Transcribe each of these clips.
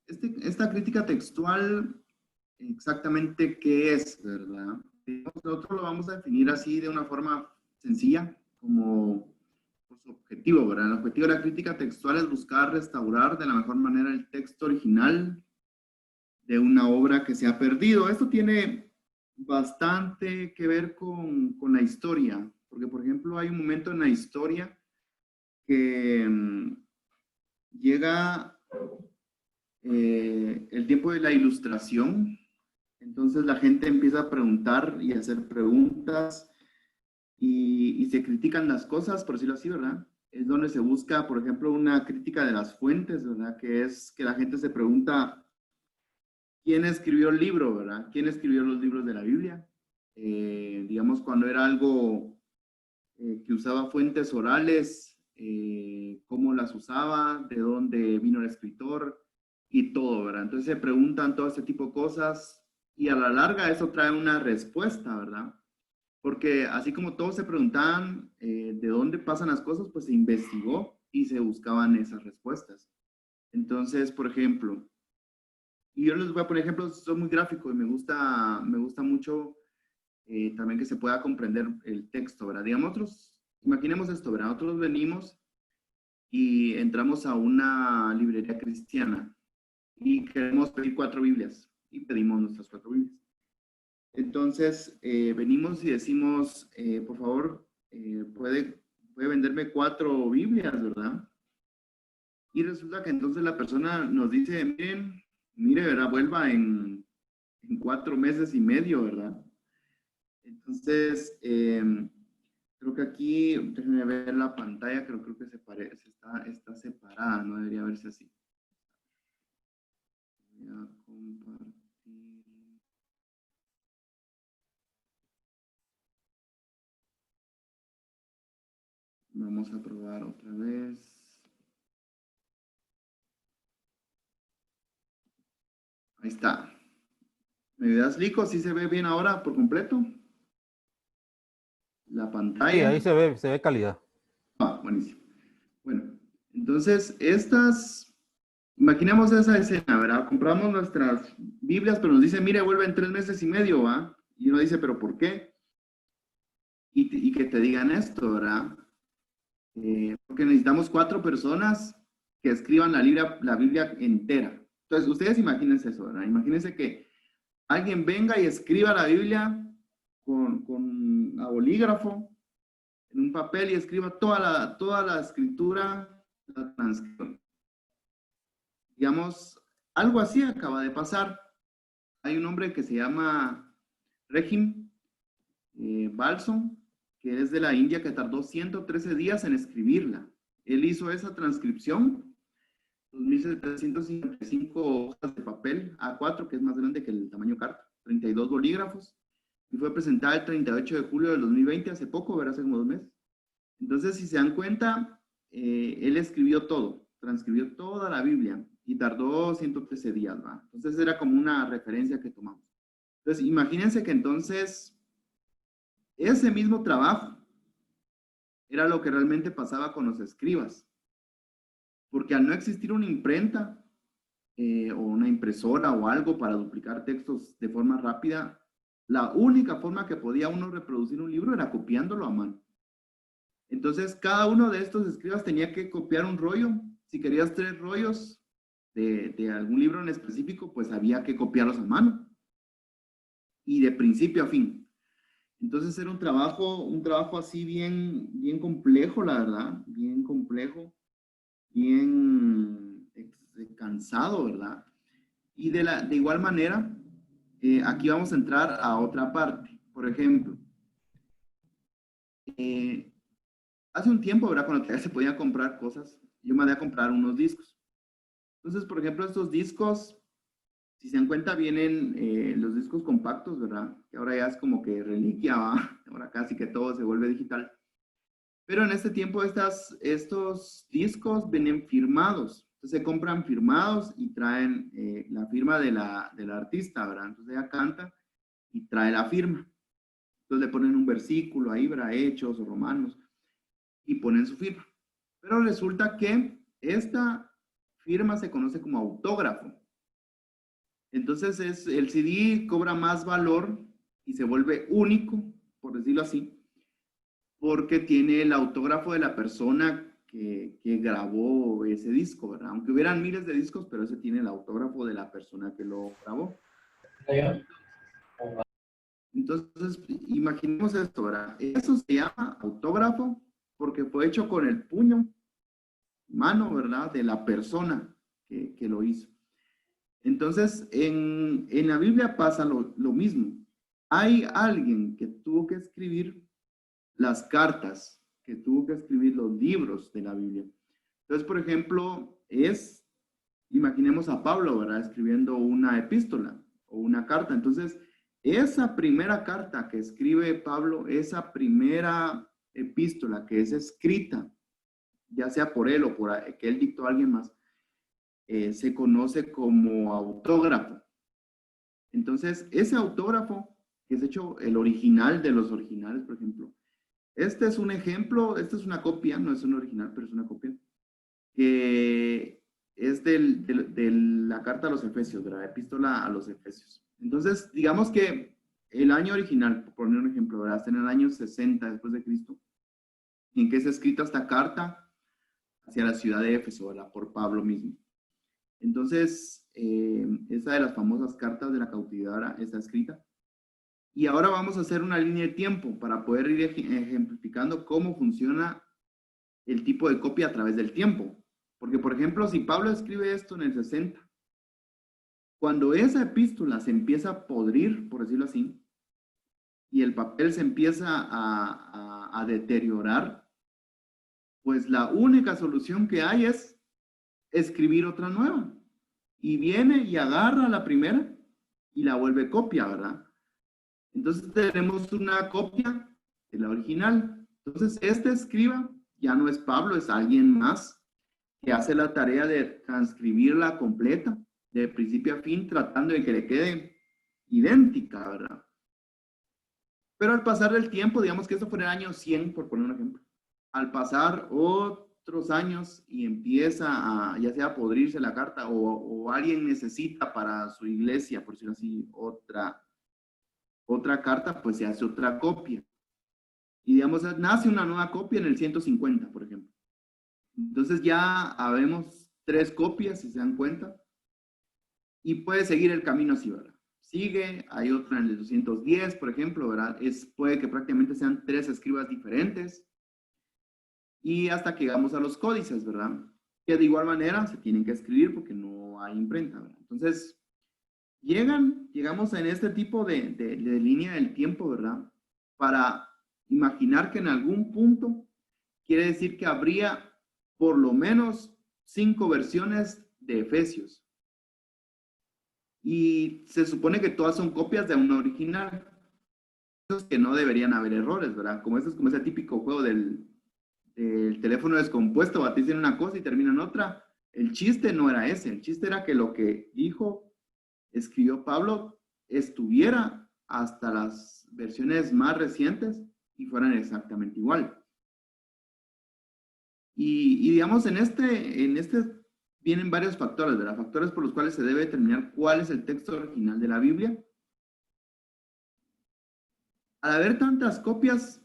esta crítica textual, exactamente qué es, ¿verdad? Nosotros lo vamos a definir así de una forma sencilla, como por su objetivo, ¿verdad? El objetivo de la crítica textual es buscar restaurar de la mejor manera el texto original de una obra que se ha perdido. Esto tiene bastante que ver con la historia, porque por ejemplo hay un momento en la historia que llega el tiempo de la ilustración, entonces la gente empieza a preguntar y a hacer preguntas y se critican las cosas, por decirlo así, ¿verdad? Es donde se busca, por ejemplo, una crítica de las fuentes, ¿verdad? Que es que la gente se pregunta, ¿quién escribió el libro, verdad? ¿Quién escribió los libros de la Biblia? Digamos, cuando era algo que usaba fuentes orales, cómo las usaba, de dónde vino el escritor y todo, ¿verdad? Entonces se preguntan todo este tipo de cosas y a la larga eso trae una respuesta, ¿verdad? Porque así como todos se preguntaban de dónde pasan las cosas, pues se investigó y se buscaban esas respuestas. Entonces, por ejemplo, y yo les voy a poner ejemplos, soy muy gráfico y me gusta mucho también que se pueda comprender el texto, ¿verdad? Digamos, nosotros, imaginemos esto, ¿verdad? Nosotros venimos y entramos a una librería cristiana y queremos pedir 4 Biblias y pedimos nuestras 4 Biblias. Entonces, venimos y decimos, por favor, puede venderme 4 Biblias, ¿verdad? Y resulta que entonces la persona nos dice, miren, mire, ¿verdad? Vuelva en 4 meses y medio, ¿verdad? Entonces, creo que aquí, déjenme ver la pantalla, creo que se parece, está separada, no debería verse así. Voy a compartir. Vamos a probar otra vez. Ahí está. ¿Me das, Lico? ¿Sí se ve bien ahora por completo? La Sí, pantalla. ahí se ve calidad. Ah, buenísimo. Bueno, entonces imaginemos esa escena, ¿verdad? Compramos nuestras Biblias, pero nos dice, mire, vuelve en 3 meses y medio, ¿va? Y uno dice, ¿pero por qué? Y que te digan esto, ¿verdad? Porque necesitamos 4 personas que escriban la Biblia entera. Entonces, ustedes imagínense eso, ¿verdad? Imagínense que alguien venga y escriba la Biblia con a bolígrafo en un papel y escriba toda la escritura, la transcripción. Digamos, algo así acaba de pasar. Hay un hombre que se llama Regim Balson, que es de la India, que tardó 113 días en escribirla. Él hizo esa transcripción, 2.755 hojas de papel A4, que es más grande que el tamaño carta, 32 bolígrafos, y fue presentada el 38 de julio del 2020, hace poco, verás, hace como 2 meses. Entonces, si se dan cuenta, él escribió todo, transcribió toda la Biblia y tardó 113 días, ¿va? Entonces era como una referencia que tomamos. Entonces, imagínense que entonces ese mismo trabajo era lo que realmente pasaba con los escribas, porque al no existir una imprenta o una impresora o algo para duplicar textos de forma rápida, la única forma que podía uno reproducir un libro era copiándolo a mano. Entonces, cada uno de estos escribas tenía que copiar un rollo. Si querías 3 rollos de algún libro en específico, pues había que copiarlos a mano y de principio a fin. Entonces era un trabajo así bien, bien complejo, la verdad, bien complejo, bien cansado, ¿verdad? Y de igual manera, aquí vamos a entrar a otra parte. Por ejemplo, eh, hace un tiempo, ¿verdad? Cuando todavía se podían comprar cosas, yo mandé a comprar unos discos. Entonces, por ejemplo, estos discos, si se dan cuenta, vienen los discos compactos, ¿verdad? Que ahora ya es como que reliquia, ¿va? Ahora casi que todo se vuelve digital. Pero en este tiempo estos discos vienen firmados. Entonces se compran firmados y traen la firma del artista, ¿verdad? Entonces ella canta y trae la firma. Entonces le ponen un versículo ahí, ¿verdad? Hechos o Romanos, y ponen su firma. Pero resulta que esta firma se conoce como autógrafo. Entonces el CD cobra más valor y se vuelve único, por decirlo así, porque tiene el autógrafo de la persona que grabó ese disco, ¿verdad? Aunque hubieran miles de discos, pero ese tiene el autógrafo de la persona que lo grabó. Entonces, imaginemos esto, ¿verdad? Eso se llama autógrafo porque fue hecho con el puño, mano, ¿verdad? De la persona que lo hizo. Entonces, en la Biblia pasa lo mismo. Hay alguien que tuvo que escribir las cartas, que tuvo que escribir los libros de la Biblia. Entonces, por ejemplo, imaginemos a Pablo, ¿verdad? Escribiendo una epístola o una carta. Entonces, esa primera carta que escribe Pablo, esa primera epístola que es escrita, ya sea por él o por que él dictó a alguien más, se conoce como autógrafo. Entonces, ese autógrafo, que es hecho el original de los originales, por ejemplo, este es un ejemplo, esta es una copia, no es un original, pero es una copia, que es de la carta a los Efesios, de la epístola a los Efesios. Entonces, digamos que el año original, por poner un ejemplo, ¿verdad? Está en el año 60 después de Cristo, en que es escrita esta carta hacia la ciudad de Éfeso, ¿verdad? Por Pablo mismo. Entonces, esa de las famosas cartas de la cautividad está escrita. Y ahora vamos a hacer una línea de tiempo para poder ir ejemplificando cómo funciona el tipo de copia a través del tiempo. Porque, por ejemplo, si Pablo escribe esto en el 60, cuando esa epístola se empieza a podrir, por decirlo así, y el papel se empieza a deteriorar, pues la única solución que hay es escribir otra nueva. Y viene y agarra la primera y la vuelve copia, ¿verdad? Entonces tenemos una copia de la original. Entonces este escriba ya no es Pablo, es alguien más que hace la tarea de transcribirla completa, de principio a fin, tratando de que le quede idéntica, ¿verdad? Pero al pasar del tiempo, digamos que esto fue en el año 100, por poner un ejemplo. Al pasar otros años y empieza a, ya sea a podrirse la carta o alguien necesita para su iglesia, por decirlo así, otra carta, pues se hace otra copia. Y digamos, nace una nueva copia en el 150, por ejemplo. Entonces ya habemos 3 copias, si se dan cuenta, y puede seguir el camino así, ¿verdad? Sigue, hay otra en el 210, por ejemplo, ¿verdad? Puede que prácticamente sean 3 escribas diferentes, y hasta que llegamos a los códices, ¿verdad? Que de igual manera se tienen que escribir porque no hay imprenta, ¿verdad? Entonces, llegamos en este tipo de línea del tiempo, ¿verdad? Para imaginar que en algún punto quiere decir que habría por lo menos 5 versiones de Efesios. Y se supone que todas son copias de una original. Que no deberían haber errores, ¿verdad? Como eso es como ese típico juego del teléfono descompuesto, batís en una cosa y termina en otra. El chiste no era ese, el chiste era que lo que escribió Pablo, estuviera hasta las versiones más recientes y fueran exactamente igual. Y digamos, en este vienen varios factores, ¿verdad? Factores por los cuales se debe determinar cuál es el texto original de la Biblia. Al haber tantas copias,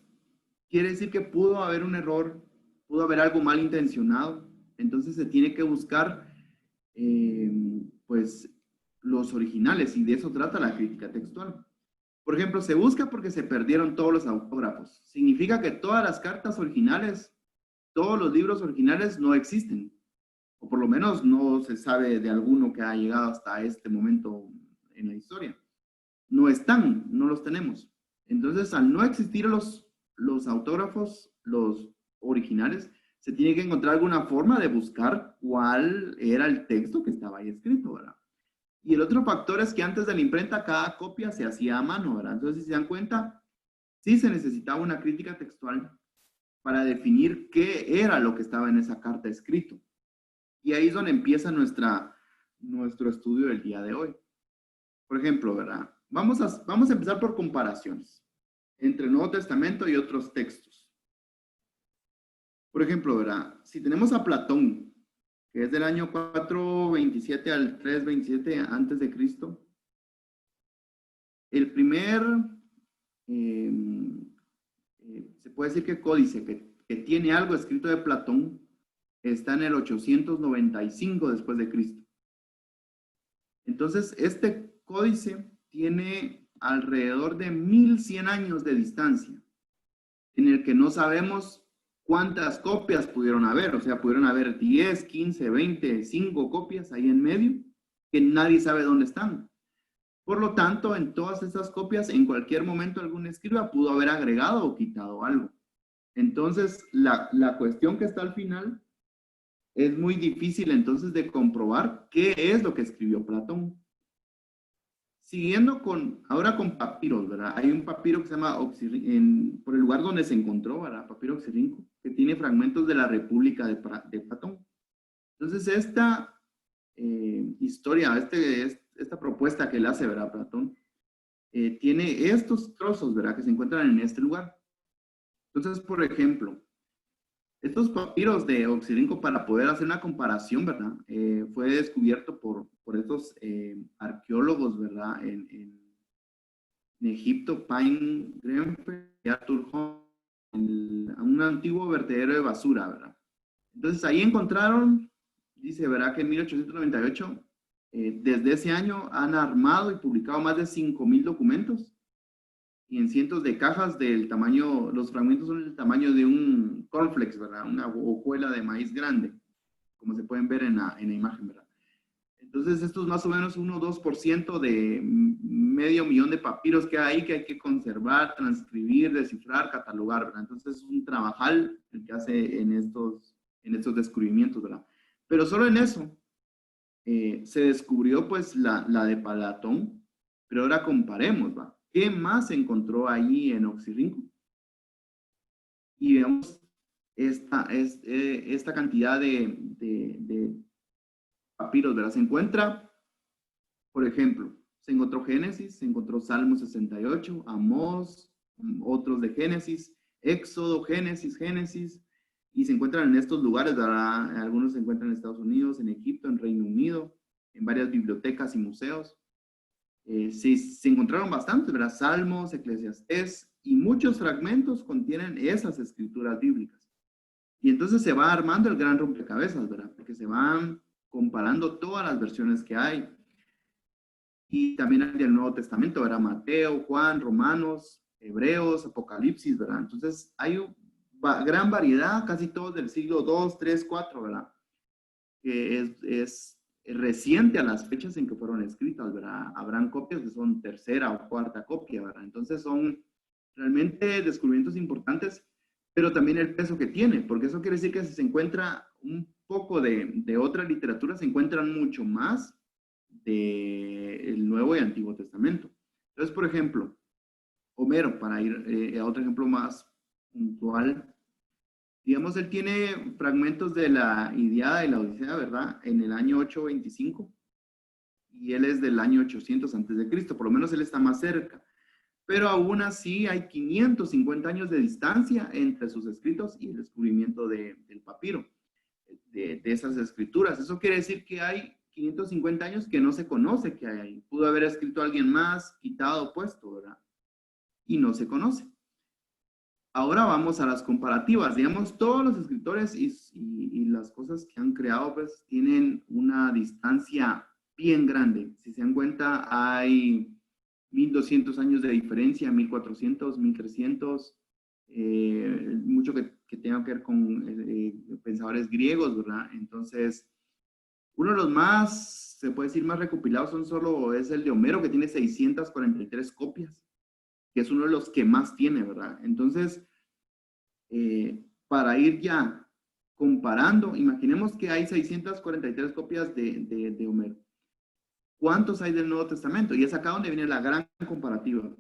quiere decir que pudo haber un error, pudo haber algo mal intencionado. Entonces se tiene que buscar, pues, los originales, y de eso trata la crítica textual. Por ejemplo, se busca porque se perdieron todos los autógrafos. Significa que todas las cartas originales, todos los libros originales no existen, o por lo menos no se sabe de alguno que ha llegado hasta este momento en la historia. No están, no los tenemos. Entonces, al no existir los autógrafos, los originales, se tiene que encontrar alguna forma de buscar cuál era el texto que estaba ahí escrito, ¿verdad? Y el otro factor es que antes de la imprenta cada copia se hacía a mano, ¿verdad? Entonces, si se dan cuenta, sí se necesitaba una crítica textual para definir qué era lo que estaba en esa carta escrito. Y ahí es donde empieza nuestro estudio del día de hoy. Por ejemplo, ¿verdad? Vamos a empezar por comparaciones entre el Nuevo Testamento y otros textos. Por ejemplo, ¿verdad? Si tenemos a Platón, que es del año 427 al 327 antes de Cristo. El primer, eh, se puede decir que códice que tiene algo escrito de Platón está en el 895 después de Cristo. Entonces, este códice tiene alrededor de 1100 años de distancia, en el que no sabemos cuántas copias pudieron haber, o sea, pudieron haber 10, 15, 20, 5 copias ahí en medio, que nadie sabe dónde están. Por lo tanto, en todas estas copias, en cualquier momento algún escriba pudo haber agregado o quitado algo. Entonces, la cuestión que está al final es muy difícil entonces de comprobar qué es lo que escribió Platón. Siguiendo ahora con papiros, ¿verdad? Hay un papiro que se llama por el lugar donde se encontró, ¿verdad? Papiro Oxirrinco, que tiene fragmentos de la República de Platón. Entonces, esta historia, esta propuesta que le hace, ¿verdad? Platón, tiene estos trozos, ¿verdad? Que se encuentran en este lugar. Entonces, por ejemplo, estos papiros de Oxirrinco, para poder hacer una comparación, ¿verdad? Fue descubierto por estos arqueólogos, ¿verdad? En Egipto, Pine Greenfield y Arthur Holmes, un antiguo vertedero de basura, ¿verdad? Entonces ahí encontraron, dice, ¿verdad? Que en 1898, desde ese año han armado y publicado más de 5000 documentos y en cientos de cajas del tamaño, los fragmentos son del tamaño de un cornflakes, ¿verdad? Una hojuela de maíz grande, como se pueden ver en la imagen, ¿verdad? Entonces, esto es más o menos 1 o 2% de medio millón de papiros que hay que conservar, transcribir, descifrar, catalogar, ¿verdad? Entonces, es un trabajal el que hace en estos descubrimientos, ¿verdad? Pero solo en eso se descubrió, pues, la de Platón, pero ahora comparemos, ¿va? ¿Qué más se encontró ahí en Oxirrinco? Y veamos esta cantidad de papiros, ¿verdad? Se encuentra, por ejemplo, se encontró Génesis, se encontró Salmo 68, Amós, otros de Génesis, Éxodo, Génesis, y se encuentran en estos lugares, ¿verdad? Algunos se encuentran en Estados Unidos, en Egipto, en Reino Unido, en varias bibliotecas y museos. Se encontraron bastantes, ¿verdad? Salmos, Eclesiastés, y muchos fragmentos contienen esas escrituras bíblicas. Y entonces se va armando el gran rompecabezas, ¿verdad? Porque se van comparando todas las versiones que hay. Y también hay del Nuevo Testamento, ¿verdad? Mateo, Juan, Romanos, Hebreos, Apocalipsis, ¿verdad? Entonces hay gran variedad, casi todos del siglo 2, 3, 4, ¿verdad? Que es reciente a las fechas en que fueron escritas, ¿verdad? Habrán copias que son tercera o cuarta copia, ¿verdad? Entonces son realmente descubrimientos importantes, pero también el peso que tiene, porque eso quiere decir que si se encuentra un poco de otra literatura, se encuentran mucho más del Nuevo y Antiguo Testamento. Entonces, por ejemplo, Homero, para ir a otro ejemplo más puntual, digamos, él tiene fragmentos de la Ilíada y la Odisea, ¿verdad? En el año 825, y él es del año 800 antes de Cristo, por lo menos él está más cerca. Pero aún así hay 550 años de distancia entre sus escritos y el descubrimiento del papiro, de esas escrituras. Eso quiere decir que hay 550 años que no se conoce que hay ahí. Pudo haber escrito alguien más, quitado, puesto, ¿verdad? Y no se conoce. Ahora vamos a las comparativas. Digamos, todos los escritores y las cosas que han creado, pues, tienen una distancia bien grande. Si se dan cuenta, hay 1200 años de diferencia, 1400, 1300, mucho que tenga que ver con pensadores griegos, ¿verdad? Entonces, uno de los más, se puede decir, más recopilados es el de Homero, que tiene 643 copias, que es uno de los que más tiene, ¿verdad? Entonces, para ir ya comparando, imaginemos que hay 643 copias de Homero. ¿Cuántos hay del Nuevo Testamento? Y es acá donde viene la gran comparativa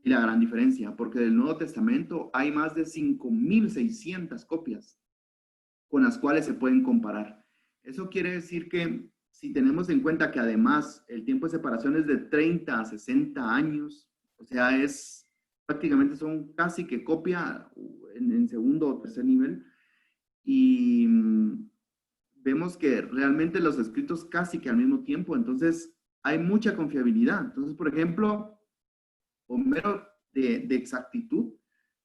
y la gran diferencia, porque del Nuevo Testamento hay más de 5600 copias con las cuales se pueden comparar. Eso quiere decir que si tenemos en cuenta que además el tiempo de separación es de 30 a 60 años, o sea, prácticamente son casi que copia en segundo o tercer nivel, y vemos que realmente los escritos casi que al mismo tiempo, entonces hay mucha confiabilidad. Entonces, por ejemplo, Homero de exactitud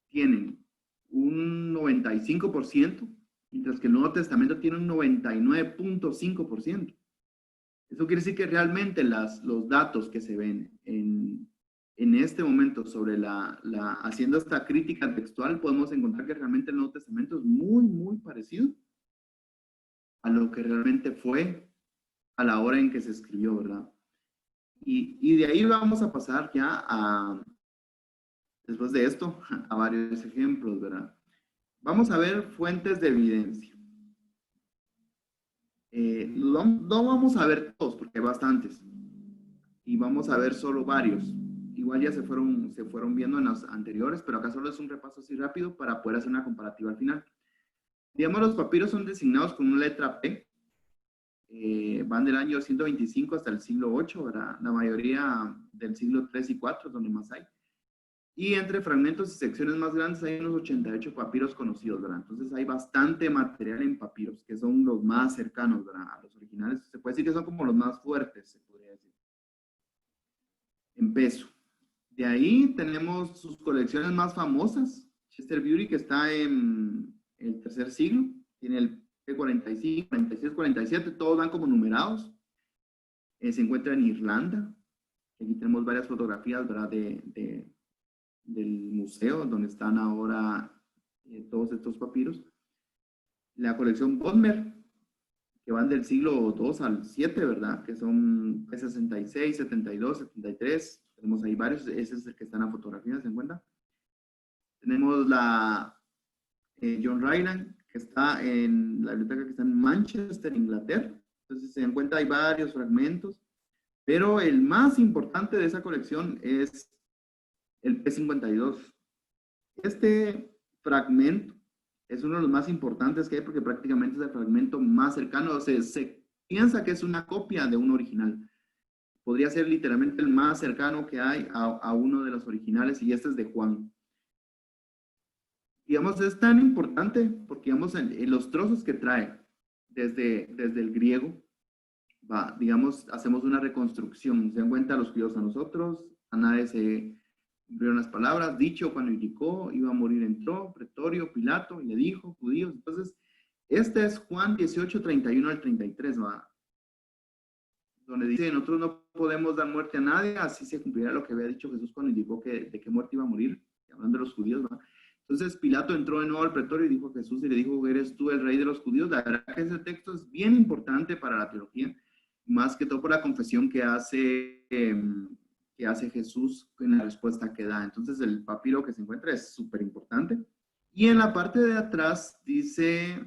tienen un 95%, mientras que el Nuevo Testamento tiene un 99.5%. Eso quiere decir que realmente los datos que se ven en este momento sobre haciendo esta crítica textual, podemos encontrar que realmente el Nuevo Testamento es muy, muy parecido a lo que realmente fue a la hora en que se escribió, ¿verdad? Y de ahí vamos a pasar ya después de esto, a varios ejemplos, ¿verdad? Vamos a ver fuentes de evidencia. No vamos a ver todos, porque hay bastantes. Y vamos a ver solo varios. Igual ya se fueron viendo en los anteriores, pero acá solo es un repaso así rápido para poder hacer una comparativa al final. Digamos, los papiros son designados con una letra P. Van del año 125 hasta el siglo 8, ¿verdad? La mayoría del siglo 3 y 4 es donde más hay. Y entre fragmentos y secciones más grandes hay unos 88 papiros conocidos, ¿verdad? Entonces hay bastante material en papiros, que son los más cercanos, ¿verdad? A los originales. Se puede decir que son como los más fuertes, se podría decir, en peso. De ahí tenemos sus colecciones más famosas. Chester Beatty, que está en el tercer siglo, tiene el P45, 46, 47, todos van como numerados. Se encuentra en Irlanda. Aquí tenemos varias fotografías, ¿verdad? Del museo donde están ahora todos estos papiros. La colección Bodmer, que van del siglo 2 al 7, ¿verdad? Que son 66, 72, 73. Tenemos ahí varios. Ese es el que está en la fotografía, ¿se encuentra? Tenemos la John Ryland, que está en la biblioteca que está en Manchester, Inglaterra. Entonces se encuentra, hay varios fragmentos. Pero el más importante de esa colección es el P52. Este fragmento es uno de los más importantes que hay porque prácticamente es el fragmento más cercano. O sea, se piensa que es una copia de un original. Podría ser literalmente el más cercano que hay a uno de los originales, y este es de Juan. Digamos, es tan importante porque, digamos, en los trozos que trae desde el griego, digamos, hacemos una reconstrucción. Se dan cuenta los judíos a nosotros, a nadie se cumplieron las palabras, dicho cuando indicó, iba a morir, entró, pretorio, Pilato, y le dijo, judíos. Entonces, este es Juan 18, 31 al 33, ¿va? Donde dice, nosotros no podemos dar muerte a nadie, así se cumplirá lo que había dicho Jesús cuando indicó de qué muerte iba a morir, hablando de los judíos, ¿va? Entonces Pilato entró de nuevo al pretorio y dijo a Jesús y le dijo, ¿eres tú el rey de los judíos? La verdad que ese texto es bien importante para la teología, más que todo por la confesión que hace Jesús en la respuesta que da. Entonces el papiro que se encuentra es súper importante. Y en la parte de atrás dice,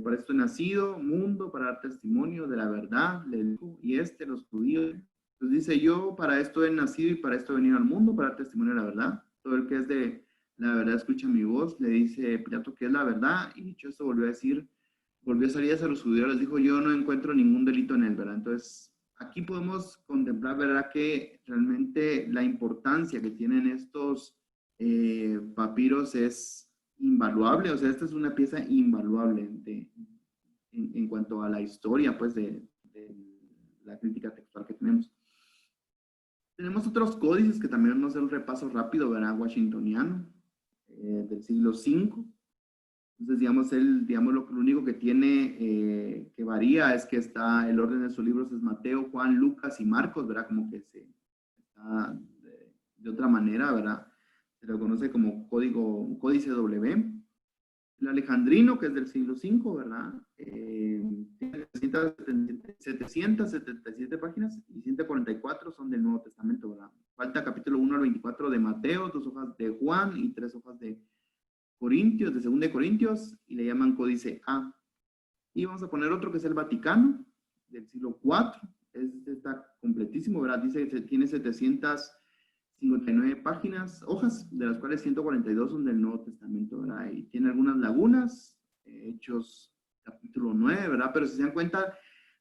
por esto he nacido, mundo, para dar testimonio de la verdad, le dijo, y los judíos. Entonces dice, yo para esto he nacido y para esto he venido al mundo, para dar testimonio de la verdad. Todo el que es de la verdad escucha mi voz, le dice Pilato que es la verdad, y dicho esto volvió a salir hacia los judíos, les dijo, yo no encuentro ningún delito en él, ¿verdad? Entonces, aquí podemos contemplar, ¿verdad?, que realmente la importancia que tienen estos papiros es invaluable. O sea, esta es una pieza invaluable en cuanto a la historia, pues, de la crítica textual que tenemos. Tenemos otros códices que también vamos a hacer un repaso rápido, ¿verdad? Washingtoniano, del siglo V. Entonces, digamos, lo único que tiene, que varía es que el orden de sus libros es Mateo, Juan, Lucas y Marcos, ¿verdad? Como que está de otra manera, ¿verdad? Se lo conoce como códice W. El alejandrino, que es del siglo V, ¿verdad? Tiene 777 páginas y 144 son del Nuevo Testamento, ¿verdad? Falta capítulo 1 al 24 de Mateo, 2 hojas de Juan y 3 hojas de Corintios, de 2 de Corintios, y le llaman códice A. Y vamos a poner otro que es el Vaticano, del siglo IV. Está completísimo, ¿verdad? Dice que tiene 759 páginas, hojas, de las cuales 142 son del Nuevo Testamento, ¿verdad? Y tiene algunas lagunas, Hechos capítulo 9, ¿verdad? Pero si se dan cuenta,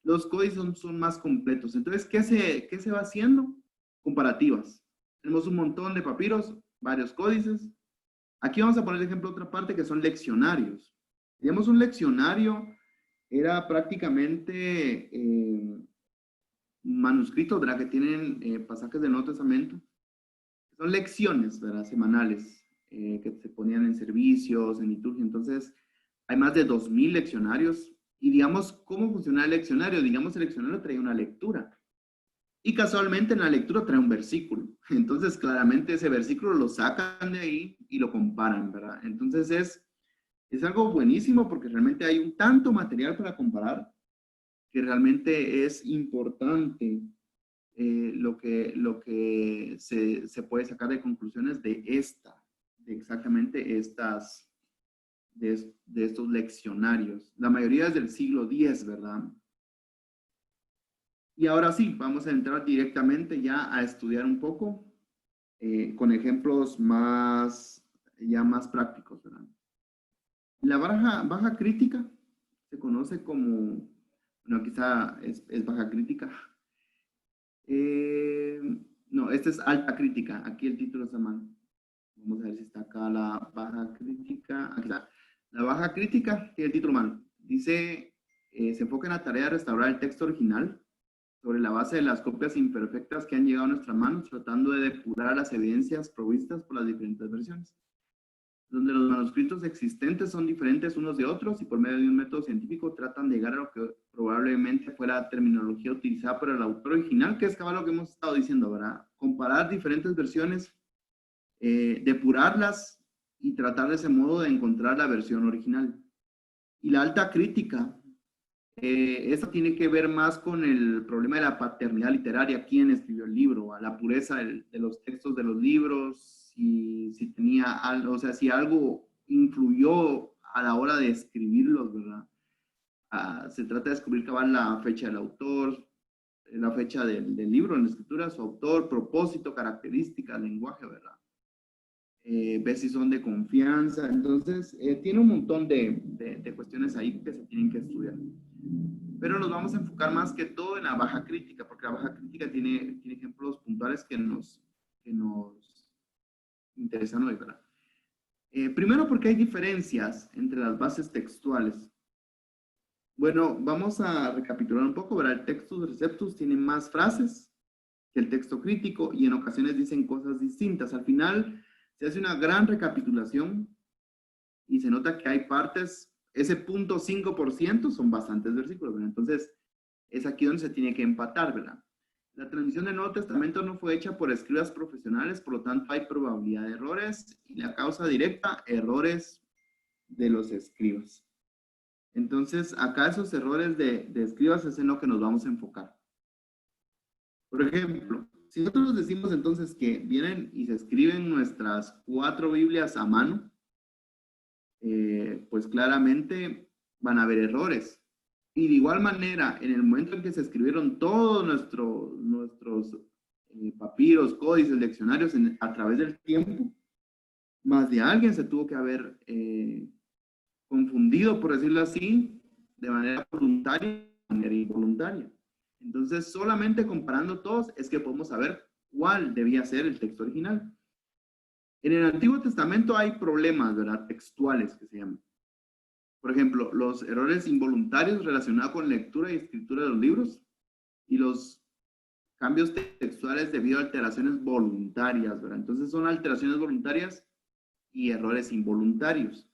los códices son más completos. Entonces, ¿qué se va haciendo? Comparativas. Tenemos un montón de papiros, varios códices. Aquí vamos a poner de ejemplo otra parte que son leccionarios. Tenemos un leccionario era prácticamente manuscritos, ¿verdad? Que tienen pasajes del Nuevo Testamento. Son lecciones, ¿verdad? Semanales que se ponían en servicios, en liturgia. Entonces, hay más de 2000 leccionarios. Y digamos, ¿cómo funciona el leccionario? Digamos, el leccionario trae una lectura. Y casualmente en la lectura trae un versículo. Entonces, claramente ese versículo lo sacan de ahí y lo comparan, ¿verdad? Entonces, es algo buenísimo porque realmente hay un tanto material para comparar que realmente es importante lo que se puede sacar de conclusiones de exactamente de estos leccionarios. La mayoría es del siglo X, ¿verdad? Y ahora sí, vamos a entrar directamente ya a estudiar un poco con ejemplos ya más prácticos, ¿verdad? La baja crítica se conoce como, bueno, quizá es baja crítica. Eh, no, esta es alta crítica. Aquí el título está mal. Vamos a ver si está acá la baja crítica. Aquí está. La baja crítica tiene el título mal. Dice, se enfoca en la tarea de restaurar el texto original sobre la base de las copias imperfectas que han llegado a nuestras manos, tratando de depurar las evidencias provistas por las diferentes versiones, donde los manuscritos existentes son diferentes unos de otros y por medio de un método científico tratan de llegar a lo que probablemente fue la terminología utilizada por el autor original, que es lo que hemos estado diciendo, ¿verdad? Comparar diferentes versiones, depurarlas y tratar de ese modo de encontrar la versión original. Y la alta crítica, esta tiene que ver más con el problema de la paternidad literaria, quién escribió el libro, a la pureza de los textos de los libros, si tenía algo, o sea, si algo influyó a la hora de escribirlos, ¿verdad? Se trata de descubrir cabal la fecha del autor, la fecha del libro en la escritura, su autor, propósito, características, lenguaje, ¿verdad? Ver si son de confianza. Entonces, tiene un montón de cuestiones ahí que se tienen que estudiar. Pero nos vamos a enfocar más que todo en la baja crítica, porque la baja crítica tiene ejemplos puntuales que nos interesan hoy, ¿verdad? Primero porque hay diferencias entre las bases textuales. Bueno, vamos a recapitular un poco, ¿verdad? El Textus Receptus tiene más frases que el texto crítico y en ocasiones dicen cosas distintas. Al final se hace una gran recapitulación y se nota que hay partes, ese 0.5% son bastantes versículos, ¿verdad? Entonces, es aquí donde se tiene que empatar, ¿verdad? La transmisión del Nuevo Testamento no fue hecha por escribas profesionales, por lo tanto hay probabilidad de errores y la causa directa, errores de los escribas. Entonces, acá esos errores de escribas es en lo que nos vamos a enfocar. Por ejemplo, si nosotros decimos entonces que vienen y se escriben nuestras 4 Biblias a mano, pues claramente van a haber errores. Y de igual manera, en el momento en que se escribieron todos nuestros papiros, códices, leccionarios a través del tiempo, más de alguien se tuvo que haber confundido, por decirlo así, de manera voluntaria, de manera involuntaria. Entonces, solamente comparando todos es que podemos saber cuál debía ser el texto original. En el Antiguo Testamento hay problemas, ¿verdad? Textuales que se llaman. Por ejemplo, los errores involuntarios relacionados con lectura y escritura de los libros y los cambios textuales debido a alteraciones voluntarias, ¿verdad? Entonces son alteraciones voluntarias y errores involuntarios.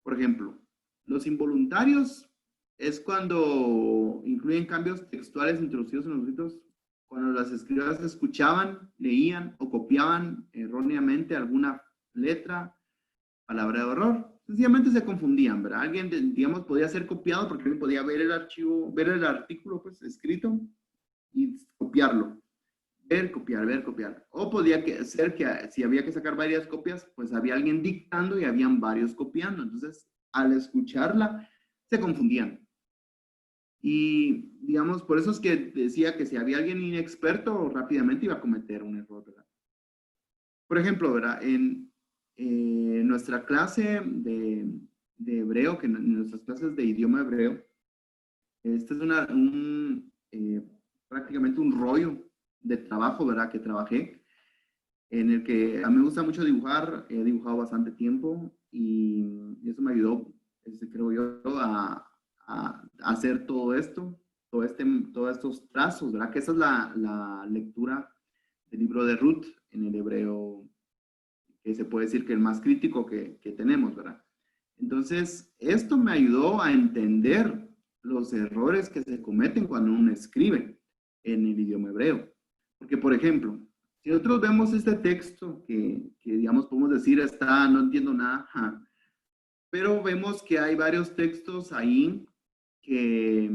Por ejemplo, los involuntarios es cuando incluyen cambios textuales introducidos en los ritos, cuando las escribas escuchaban, leían o copiaban erróneamente alguna letra, palabra de error. Sencillamente se confundían, ¿verdad? Alguien, digamos, podía ser copiado porque alguien podía ver el archivo, ver el artículo, pues, escrito y copiarlo. Ver, copiar. O podía ser que si había que sacar varias copias, pues había alguien dictando y habían varios copiando. Entonces, al escucharla, se confundían. Y, digamos, por eso es que decía que si había alguien inexperto, rápidamente iba a cometer un error, ¿verdad? Por ejemplo, ¿verdad? En nuestra clase de hebreo, que en nuestras clases de idioma hebreo, este es prácticamente un rollo de trabajo, ¿verdad? Que trabajé, en el que a mí me gusta mucho dibujar, he dibujado bastante tiempo y eso me ayudó, creo yo, a hacer todo esto, todos estos trazos, ¿verdad? Que esa es la lectura del libro de Ruth en el hebreo, que se puede decir que el más crítico que tenemos, ¿verdad? Entonces, esto me ayudó a entender los errores que se cometen cuando uno escribe en el idioma hebreo. Porque, por ejemplo, si nosotros vemos este texto que digamos, podemos decir, está, no entiendo nada, pero vemos que hay varios textos ahí que,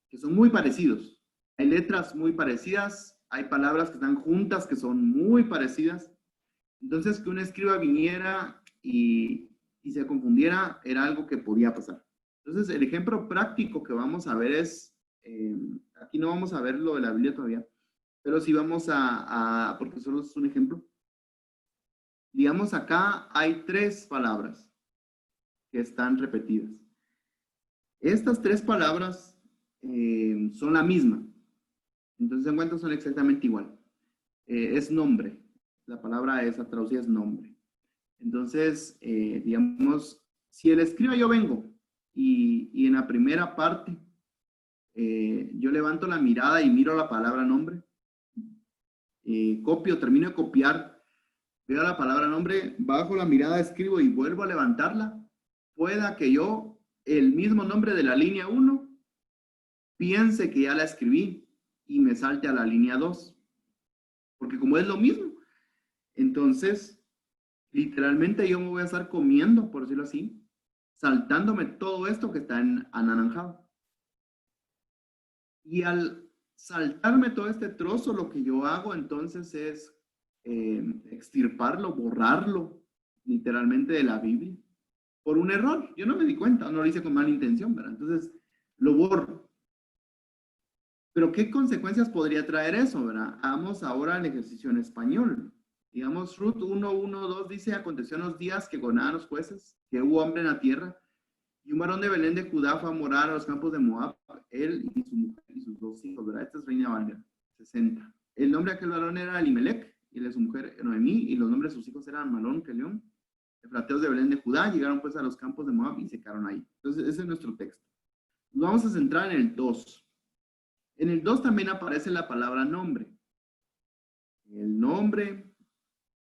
que son muy parecidos. Hay letras muy parecidas, hay palabras que están juntas que son muy parecidas. Entonces, que un escriba viniera y se confundiera era algo que podía pasar. Entonces, el ejemplo práctico que vamos a ver es, aquí no vamos a ver lo de la Biblia todavía, pero sí vamos porque solo es un ejemplo. Digamos, acá hay 3 palabras que están repetidas. Estas 3 palabras son la misma. Entonces, en cuenta son exactamente igual. Es nombre. La palabra esa traducida es nombre. Entonces, digamos, si el escriba yo vengo y en la primera parte yo levanto la mirada y miro la palabra nombre, copio, termino de copiar, veo la palabra nombre, bajo la mirada, escribo y vuelvo a levantarla, pueda que yo, el mismo nombre de la línea 1, piense que ya la escribí y me salte a la línea 2, porque como es lo mismo, entonces literalmente yo me voy a estar comiendo, por decirlo así, saltándome todo esto que está en anaranjado. Y al saltarme todo este trozo, lo que yo hago entonces es extirparlo, borrarlo literalmente de la Biblia por un error. Yo no me di cuenta, no lo hice con mala intención, ¿verdad? Entonces lo borro. Pero ¿qué consecuencias podría traer eso, verdad? Hagamos ahora el ejercicio en español. Digamos, Ruth 1:1-2 dice, aconteció en los días que gobernaban los jueces, que hubo hambre en la tierra, y un varón de Belén de Judá fue a morar a los campos de Moab, él y su mujer y sus 2 hijos, ¿verdad? Esta es Reina Valera, 60. El nombre de aquel varón era Elimelech, y el de su mujer Noemí, y los nombres de sus hijos eran Malón, Kelión, efrateos de Belén de Judá, llegaron pues a los campos de Moab y se quedaron ahí. Entonces, ese es nuestro texto. Nos vamos a centrar en el 2. En el 2 también aparece la palabra nombre. El nombre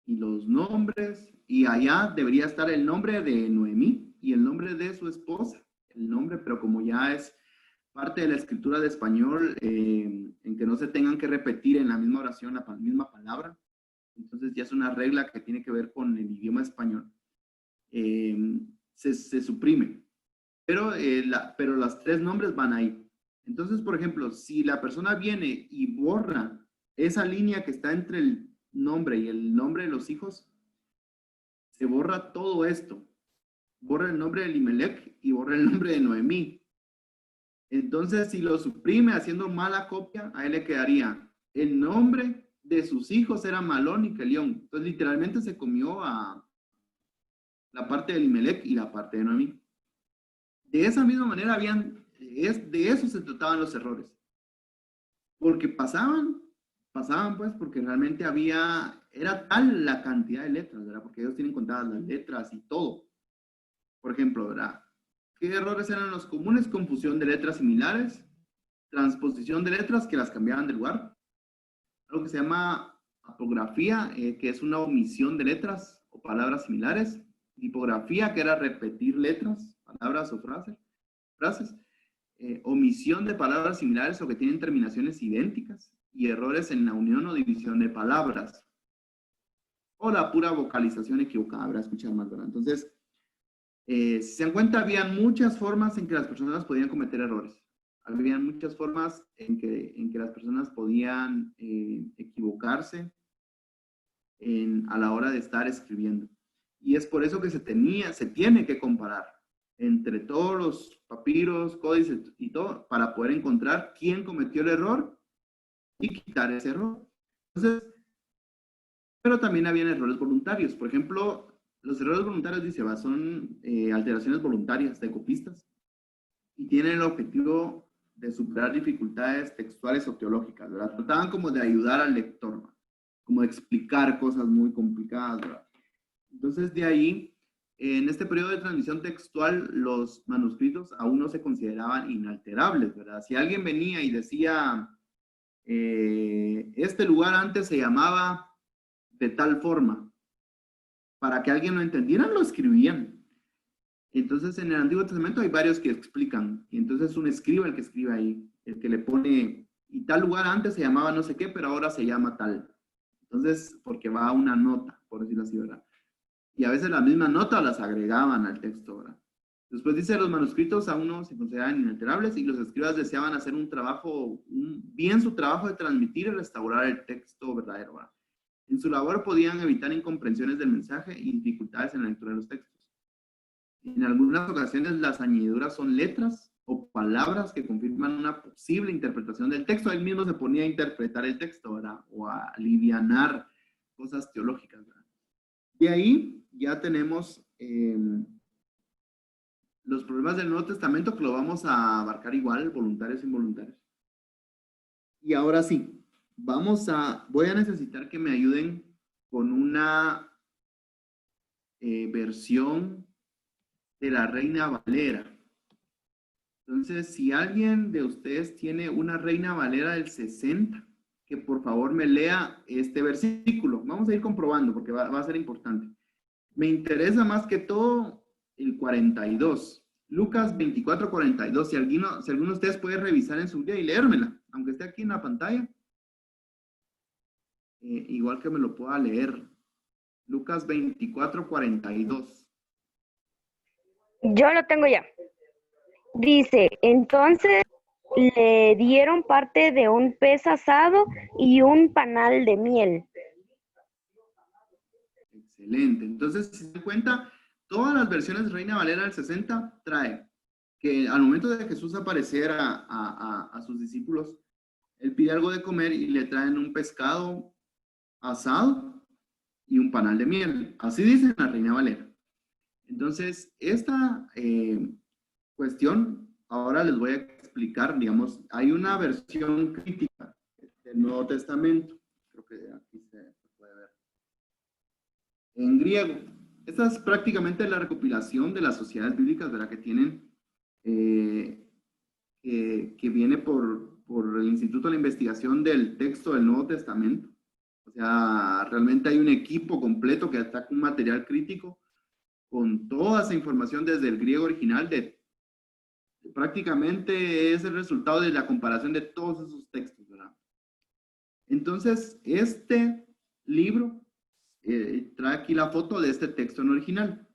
y los nombres, y allá debería estar el nombre de Noemí y el nombre de su esposa, el nombre, pero como ya es parte de la escritura de español, en que no se tengan que repetir en la misma oración la misma palabra, entonces ya es una regla que tiene que ver con el idioma español, se suprime, pero las 3 nombres van ahí. Entonces, por ejemplo, si la persona viene y borra esa línea que está entre el nombre y el nombre de los hijos, se borra todo esto. Borra el nombre de Elimelech y borra el nombre de Noemí. Entonces, si lo suprime haciendo mala copia, a él le quedaría el nombre de sus hijos era Malón y Kelión. Entonces, literalmente se comió a la parte de Elimelech y la parte de Noemí. De esa misma manera de eso se trataban los errores. Porque pasaban pues porque realmente era tal la cantidad de letras, ¿verdad? Porque ellos tienen contadas las letras y todo. Por ejemplo, ¿verdad? ¿Qué errores eran los comunes? Confusión de letras similares, transposición de letras que las cambiaban de lugar, algo que se llama apografía, que es una omisión de letras o palabras similares, tipografía, que era repetir letras, palabras o frases, omisión de palabras similares o que tienen terminaciones idénticas, y errores en la unión o división de palabras, o la pura vocalización equivocada, habrá escuchar más, ¿verdad? Entonces, si se dan cuenta, había muchas formas en que las personas podían cometer errores. Había muchas formas en que las personas podían equivocarse a la hora de estar escribiendo. Y es por eso que se tiene que comparar entre todos los papiros, códices y todo, para poder encontrar quién cometió el error y quitar ese error. Entonces, pero también habían errores voluntarios. Por ejemplo, los errores voluntarios, dice, son alteraciones voluntarias de copistas y tienen el objetivo de superar dificultades textuales o teológicas, ¿verdad? Trataban como de ayudar al lector, ¿verdad? Como de explicar cosas muy complicadas, ¿verdad? Entonces, de ahí en este periodo de transmisión textual, los manuscritos aún no se consideraban inalterables, ¿verdad? Si alguien venía y decía, este lugar antes se llamaba de tal forma, para que alguien lo entendiera, lo escribían. Entonces, en el Antiguo Testamento hay varios que explican, y entonces un escriba el que escribe ahí, el que le pone, y tal lugar antes se llamaba no sé qué, pero ahora se llama tal. Entonces, porque va una nota, por decirlo así, ¿verdad? Y a veces las mismas notas las agregaban al texto, ¿verdad? Después dice, los manuscritos aún no se consideraban inalterables y los escribas deseaban hacer un trabajo, bien su trabajo de transmitir y restaurar el texto verdadero, ¿verdad? En su labor podían evitar incomprensiones del mensaje y dificultades en la lectura de los textos. En algunas ocasiones las añadiduras son letras o palabras que confirman una posible interpretación del texto. Él mismo se ponía a interpretar el texto, ¿verdad? O a alivianar cosas teológicas, ¿verdad? De ahí ya tenemos los problemas del Nuevo Testamento, que lo vamos a abarcar igual, voluntarios e involuntarios. Y ahora sí, voy a necesitar que me ayuden con una versión de la Reina Valera. Entonces, si alguien de ustedes tiene una Reina Valera del 60, que por favor me lea este versículo. Vamos a ir comprobando porque va a ser importante. Me interesa más que todo el 42. Lucas 24, 42. Si alguno de ustedes puede revisar en su día y leérmela, aunque esté aquí en la pantalla. Igual que me lo pueda leer. Lucas 24, 42. Yo lo tengo ya. Dice, entonces le dieron parte de un pez asado y un panal de miel. Excelente. Entonces, si se dan cuenta, todas las versiones Reina Valera del 60 trae que al momento de Jesús aparecer a sus discípulos, él pide algo de comer y le traen un pescado asado y un panal de miel. Así dice la Reina Valera. Entonces, esta cuestión, ahora les voy a explicar, digamos, hay una versión crítica del Nuevo Testamento. Creo que aquí se puede ver. En griego. Esta es prácticamente la recopilación de las sociedades bíblicas, ¿verdad? Que tienen, que viene por el Instituto de la Investigación del Texto del Nuevo Testamento. O sea, realmente hay un equipo completo que ataca un material crítico con toda esa información desde el griego original, prácticamente es el resultado de la comparación de todos esos textos, ¿verdad? Entonces, este libro trae aquí la foto de este texto en original.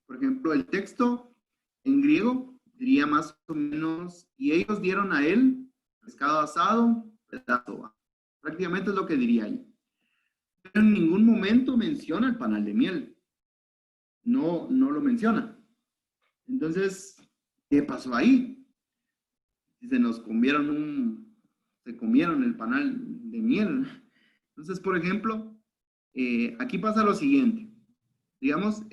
Por ejemplo, el texto en griego diría más o menos, y ellos dieron a él pescado asado, pedazo. Prácticamente es lo que diría ahí. Pero en ningún momento menciona el panal de miel. No lo menciona. Entonces, ¿qué pasó ahí? Se comieron el panal de miel. Entonces, por ejemplo, aquí pasa lo siguiente. Digamos,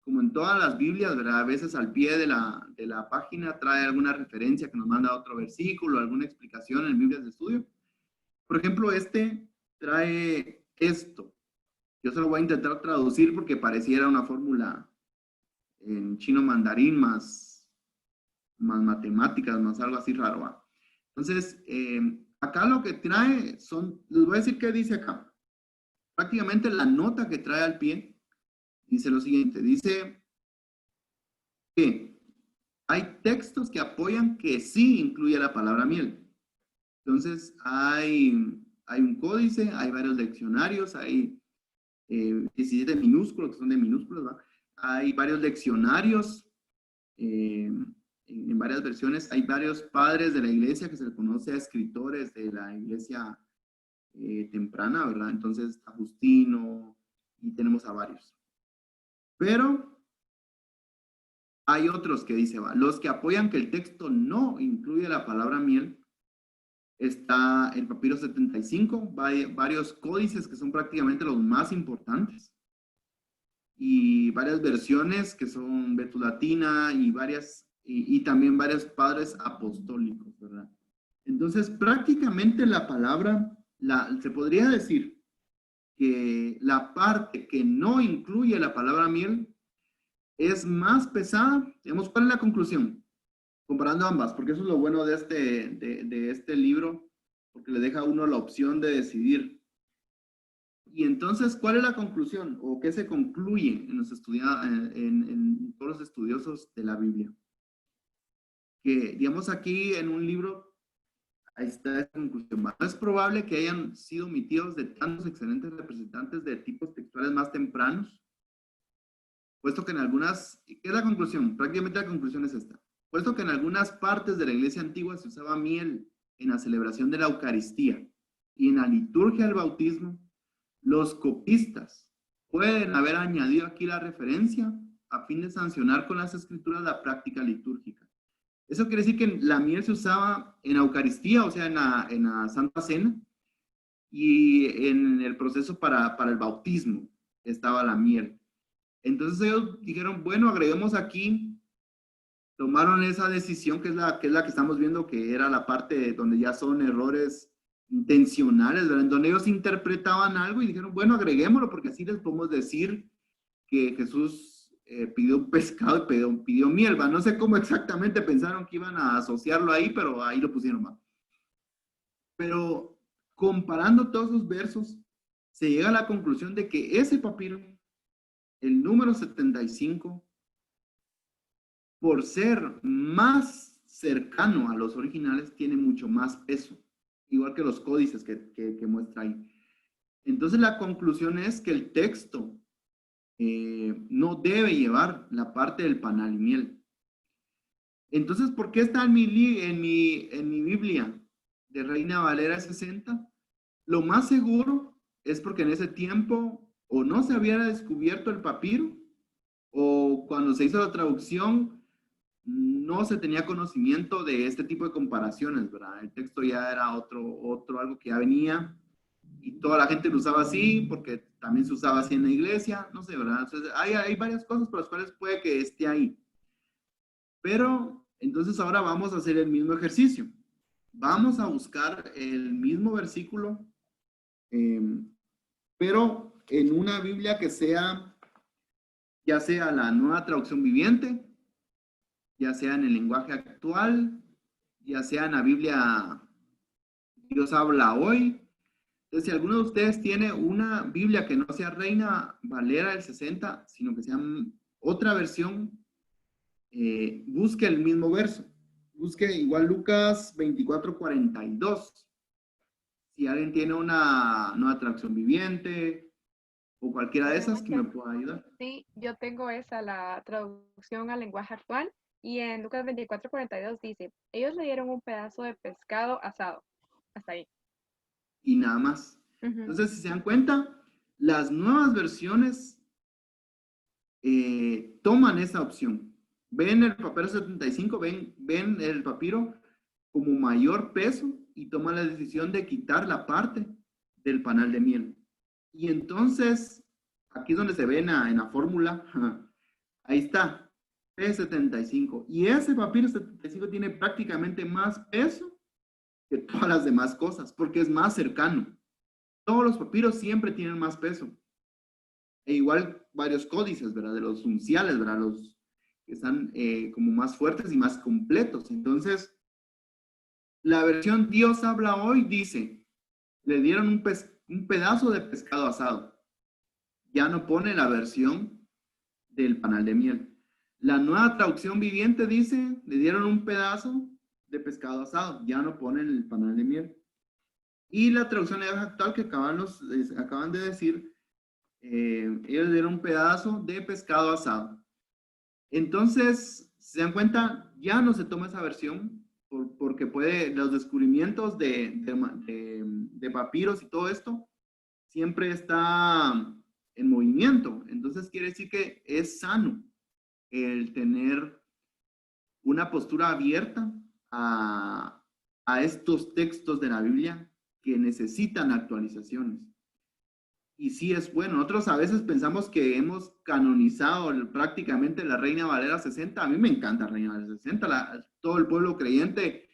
como en todas las Biblias, ¿verdad? A veces al pie de la página trae alguna referencia que nos manda a otro versículo, alguna explicación en Biblias de estudio. Por ejemplo, trae esto. Yo se lo voy a intentar traducir porque pareciera una fórmula en chino mandarín más matemáticas, más algo así raro, ¿va? Entonces, acá lo que trae les voy a decir qué dice acá. Prácticamente la nota que trae al pie dice lo siguiente, dice que hay textos que apoyan que sí incluye la palabra miel. Entonces, hay un códice, hay varios diccionarios, hay 17 minúsculos, que son de minúsculos, ¿va? Hay varios leccionarios, en varias versiones, hay varios padres de la iglesia que se le conoce a escritores de la iglesia temprana, ¿verdad? Entonces, Agustino, y tenemos a varios. Pero hay otros que dice, los que apoyan que el texto no incluye la palabra miel, está el papiro 75, varios códices que son prácticamente los más importantes, y varias versiones que son Betulatina y también varios padres apostólicos, ¿verdad? Entonces, prácticamente la palabra, se podría decir que la parte que no incluye la palabra miel es más pesada. Digamos, ¿cuál es la conclusión? Comparando ambas, porque eso es lo bueno de este libro, porque le deja a uno la opción de decidir. Y entonces, ¿cuál es la conclusión? ¿O qué se concluye en en todos los estudiosos de la Biblia? Que, digamos, aquí en un libro, ahí está la conclusión. No es probable que hayan sido omitidos de tantos excelentes representantes de tipos textuales más tempranos, puesto que en algunas, ¿qué es la conclusión? Prácticamente la conclusión es esta. Puesto que en algunas partes de la iglesia antigua se usaba miel en la celebración de la Eucaristía y en la liturgia del bautismo, los copistas pueden haber añadido aquí la referencia a fin de sancionar con las escrituras la práctica litúrgica. Eso quiere decir que la miel se usaba en la Eucaristía, o sea, en la Santa Cena, y en el proceso para el bautismo estaba la miel. Entonces ellos dijeron, bueno, agreguemos aquí, tomaron esa decisión que es la que estamos viendo, que era la parte donde ya son errores intencionales, ¿verdad? En donde ellos interpretaban algo y dijeron, bueno, agreguémoslo porque así les podemos decir que Jesús pidió un pescado y pidió miel, ¿va? No sé cómo exactamente pensaron que iban a asociarlo ahí, pero ahí lo pusieron, ¿va? Pero comparando todos esos versos, se llega a la conclusión de que ese papiro, el número 75, por ser más cercano a los originales, tiene mucho más peso, igual que los códices que muestra ahí. Entonces la conclusión es que el texto no debe llevar la parte del panal y miel. Entonces, ¿por qué está en mi Biblia de Reina Valera 60? Lo más seguro es porque en ese tiempo o no se había descubierto el papiro, o cuando se hizo la traducción no se tenía conocimiento de este tipo de comparaciones, ¿verdad? El texto ya era algo que ya venía y toda la gente lo usaba así porque también se usaba así en la iglesia, no sé, ¿verdad? Entonces hay varias cosas por las cuales puede que esté ahí. Pero entonces ahora vamos a hacer el mismo ejercicio. Vamos a buscar el mismo versículo, eh, pero en una Biblia que sea, ya sea la Nueva Traducción Viviente, ya sea en el lenguaje actual, ya sea en la Biblia Dios habla hoy. Entonces, si alguno de ustedes tiene una Biblia que no sea Reina Valera del 60, sino que sea otra versión, busque el mismo verso. Busque igual Lucas 24:42. Si alguien tiene una Nueva Traducción Viviente o cualquiera de esas que me pueda ayudar. Sí, yo tengo esa, la traducción al lenguaje actual, y en Lucas 24:42 dice, ellos le dieron un pedazo de pescado asado. Hasta ahí. Y nada más. Entonces, si se dan cuenta, las nuevas versiones toman esa opción. Ven el papiro 75, ven el papiro como mayor peso y toman la decisión de quitar la parte del panal de miel. Y entonces, aquí es donde se ve en la fórmula, ahí está, P75. Y ese papiro 75 tiene prácticamente más peso que todas las demás cosas, porque es más cercano. Todos los papiros siempre tienen más peso. E igual varios códices, ¿verdad? De los unciales, ¿verdad? Los que están como más fuertes y más completos. Entonces, la versión Dios habla hoy dice, le dieron un pedazo de pescado asado. Ya no pone la versión del panal de miel. La Nueva Traducción Viviente dice, le dieron un pedazo de pescado asado. Ya no ponen el panal de miel. Y la traducción actual que acaban de decir, ellos dieron un pedazo de pescado asado. Entonces, se dan cuenta, ya no se toma esa versión porque los descubrimientos de papiros y todo esto siempre está en movimiento. Entonces, quiere decir que es sano el tener una postura abierta a estos textos de la Biblia que necesitan actualizaciones. Y sí es bueno. Nosotros a veces pensamos que hemos canonizado prácticamente la Reina Valera 60. A mí me encanta Reina Valera 60. Todo el pueblo creyente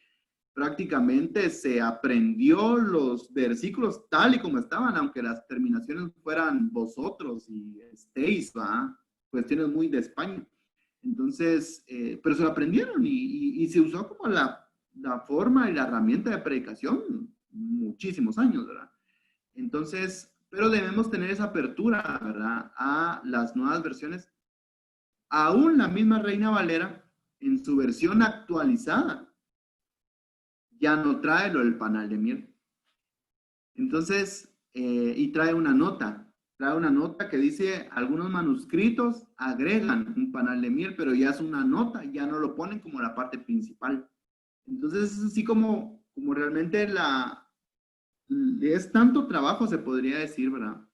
prácticamente se aprendió los versículos tal y como estaban, aunque las terminaciones fueran vosotros y estéis, ¿va? Cuestiones muy de España. Entonces, pero se lo aprendieron y se usó como la forma y la herramienta de predicación muchísimos años, ¿verdad? Entonces, pero debemos tener esa apertura, ¿verdad? A las nuevas versiones. Aún la misma Reina Valera, en su versión actualizada, ya no trae lo del panal de miel. Entonces, y trae una nota que dice, algunos manuscritos agregan un panal de miel, pero ya es una nota, ya no lo ponen como la parte principal. Entonces, es así como realmente es tanto trabajo, se podría decir, ¿verdad?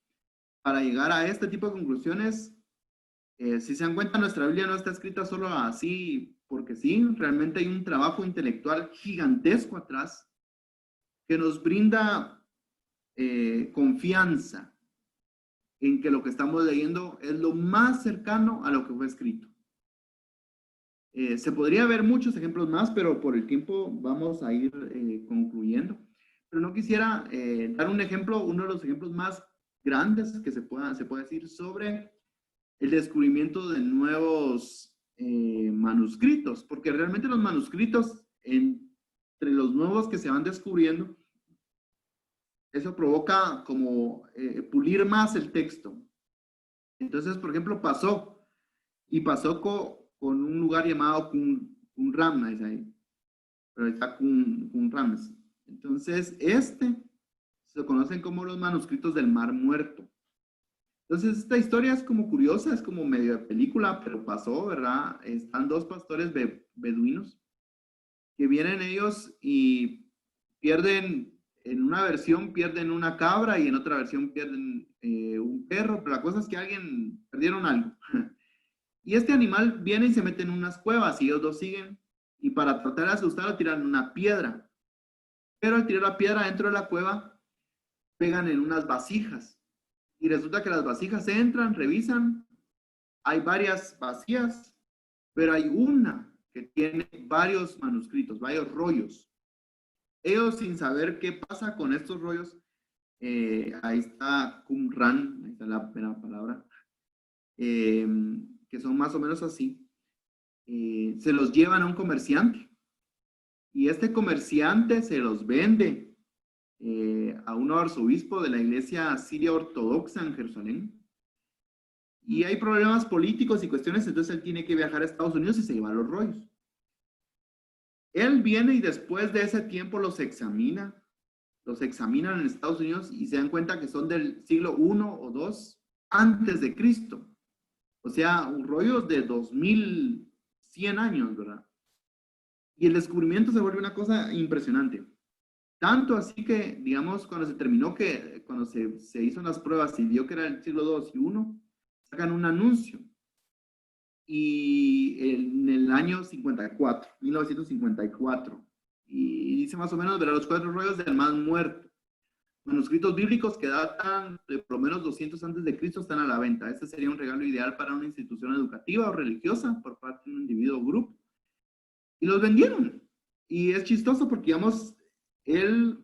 Para llegar a este tipo de conclusiones, si se dan cuenta, nuestra Biblia no está escrita solo así porque sí, realmente hay un trabajo intelectual gigantesco atrás que nos brinda confianza en que lo que estamos leyendo es lo más cercano a lo que fue escrito. Se podría ver muchos ejemplos más, pero por el tiempo vamos a ir concluyendo. Pero no quisiera dar un ejemplo, uno de los ejemplos más grandes que se puede decir sobre el descubrimiento de nuevos manuscritos, porque realmente los manuscritos, entre los nuevos que se van descubriendo, eso provoca como pulir más el texto. Entonces, por ejemplo, pasó con un lugar llamado Qumran, ahí, pero está Qumran. Entonces, se conocen como los manuscritos del Mar Muerto. Entonces, esta historia es como curiosa, es como medio de película, pero pasó, ¿verdad? Están dos pastores beduinos que vienen ellos y pierden, en una versión pierden una cabra y en otra versión pierden un perro, pero la cosa es que perdieron algo. Y este animal viene y se mete en unas cuevas y ellos dos siguen y para tratar de asustarlo tiran una piedra. Pero al tirar la piedra dentro de la cueva, pegan en unas vasijas. Y resulta que las vasijas entran, revisan, hay varias vacías, pero hay una que tiene varios manuscritos, varios rollos. Ellos sin saber qué pasa con estos rollos, ahí está Qumran, ahí está la palabra, que son más o menos así, se los llevan a un comerciante y este comerciante se los vende a un arzobispo de la iglesia siria ortodoxa en Jerusalén. Y hay problemas políticos y cuestiones, entonces él tiene que viajar a Estados Unidos y se lleva los rollos. Él viene y después de ese tiempo los examinan en Estados Unidos y se dan cuenta que son del siglo I o II antes de Cristo. O sea, rollos de 2100 años, ¿verdad? Y el descubrimiento se vuelve una cosa impresionante. Tanto así que, digamos, cuando se hizo las pruebas y vio que era el siglo II y I, sacan un anuncio. Y en el año 1954, y dice más o menos, verá los 4 rollos del Mar Muerto. Manuscritos bíblicos que datan de por lo menos 200 antes de Cristo están a la venta. Este sería un regalo ideal para una institución educativa o religiosa por parte de un individuo o grupo. Y los vendieron. Y es chistoso porque, digamos, él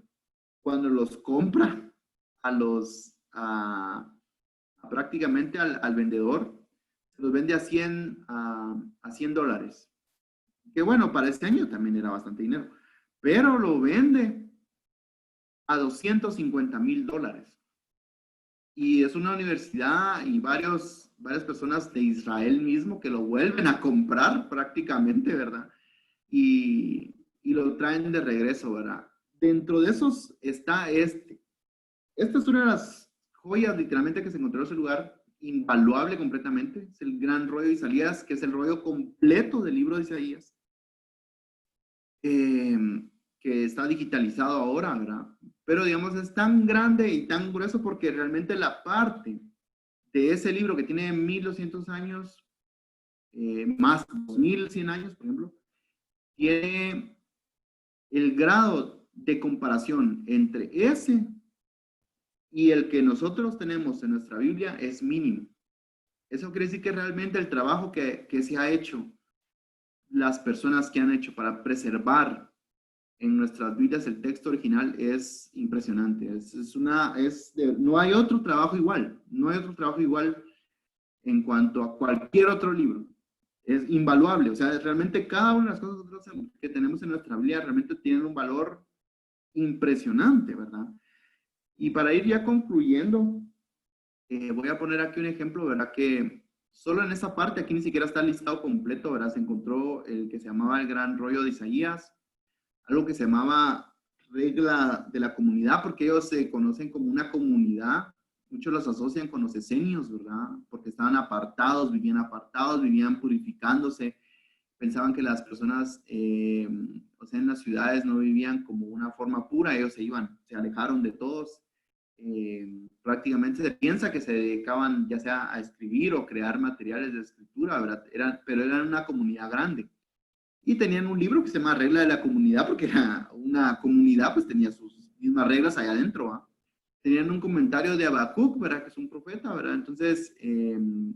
cuando los compra prácticamente al vendedor, se los vende a $100. Que bueno, para este año también era bastante dinero. Pero lo vende a $250,000. Y es una universidad y varias personas de Israel mismo que lo vuelven a comprar prácticamente, ¿verdad? Y lo traen de regreso, ¿verdad? Dentro de esos está Esta es una de las joyas literalmente que se encontró en ese lugar, invaluable completamente. Es el gran rollo de Isaías, que es el rollo completo del libro de Isaías, que está digitalizado ahora, ¿verdad? Pero digamos es tan grande y tan grueso porque realmente la parte de ese libro que tiene 1200 años, más 2100 años, por ejemplo, tiene el grado de comparación entre ese y el que nosotros tenemos en nuestra Biblia es mínimo. Eso quiere decir que realmente el trabajo que se ha hecho, las personas que han hecho para preservar en nuestras Biblias el texto original es impresionante. No hay otro trabajo igual. No hay otro trabajo igual en cuanto a cualquier otro libro. es invaluable. O sea, realmente cada una de las cosas nosotros que tenemos en nuestra Biblia realmente tienen un valor impresionante, ¿verdad? Y para ir ya concluyendo, voy a poner aquí un ejemplo, ¿verdad? Que solo en esa parte, aquí ni siquiera está listado completo, ¿verdad? Se encontró el que se llamaba el gran rollo de Isaías, algo que se llamaba regla de la comunidad, porque ellos se conocen como una comunidad. Muchos los asocian con los esenios, ¿verdad? Porque estaban apartados, vivían purificándose. Pensaban que las personas, o sea, en las ciudades no vivían como una forma pura, ellos se iban, se alejaron de todos. Prácticamente se piensa que se dedicaban ya sea a escribir o crear materiales de escritura, ¿verdad? Pero eran una comunidad grande. Y tenían un libro que se llama Regla de la Comunidad, porque era una comunidad, pues tenía sus mismas reglas allá adentro, ¿va? Tenían un comentario de Habacuc, ¿verdad? Que es un profeta, ¿verdad? Entonces,